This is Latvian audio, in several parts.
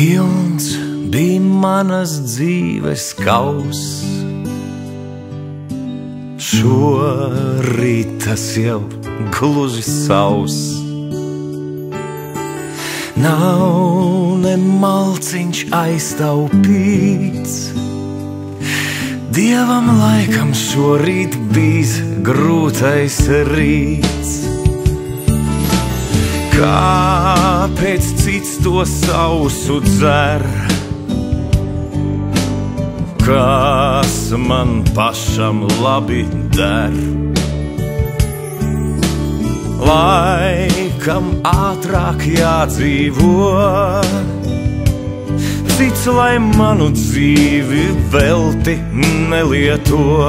Pilns bija manas dzīves kauss, šorīt tas jau gluži sauss. Nav ne malciņš aiztaupīts, Dievam laikam šorīt bijis grūtais rīts. Kāpēc cits to sausu dzer? Kas man pašam labi der? Laikam ātrāk jādzīvo, cits, lai manu dzīvi velti nelieto.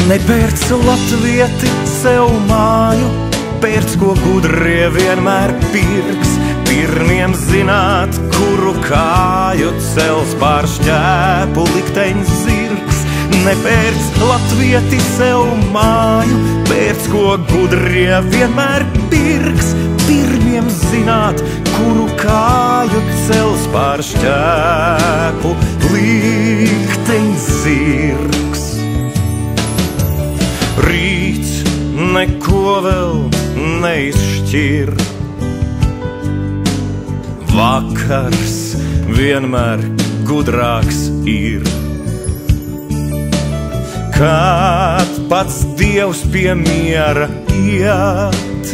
Nepērc latvieti sev māju, pērc, ko gudrie vienmēr pirks. Pirmiem zināt, kuru kāju cels pār šķēpu likteņs zirgs. Nepērc latvieti sev māju, pērc, ko gudrie vienmēr pirks. Pirmiem zināt, kuru kāju cels pār šķēpu likteņs zirgs. Rīts neko vēl neizšķir, vakars vienmēr gudrāks ir. Kad pats Dievs pie miera iet,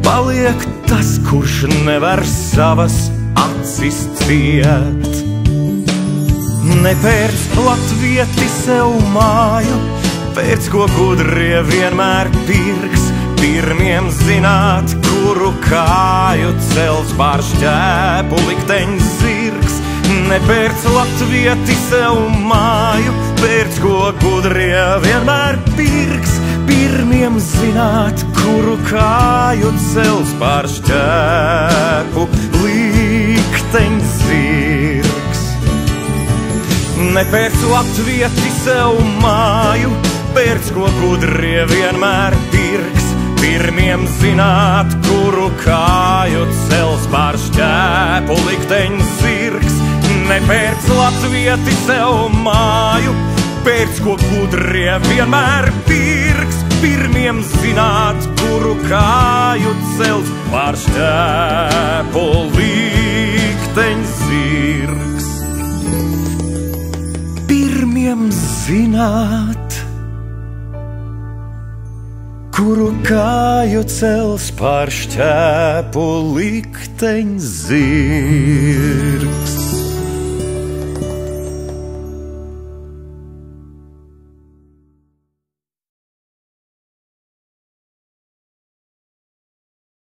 paliek tas, kurš nevar savas acis ciet. Nepērc latvieti sev māju, pērc, ko gudrie vienmēr pirks. Pirmiem zināt, kuru kāju cels pār šķēpu likteņs zirgs. Nepērc latvieti sev māju, pērc, ko gudrie vienmēr pirks. Pirmiem zināt, kuru kāju cels pār šķēpu likteņs zirgs. Nepērc latvieti sev māju, pērc, ko gudrie vienmēr pirks. Pirmiem zināt, kuru kāju cels pār šķēpu likteņs zirgs. Nepērc latvieti sev māju, pērc, ko gudrie vienmēr pirks. Pirmiem zināt, kuru kāju cels pār šķēpu likteņs zirgs. Pirmiem zināt, kuru kāju cels pār šķēpu likteņs zirgs.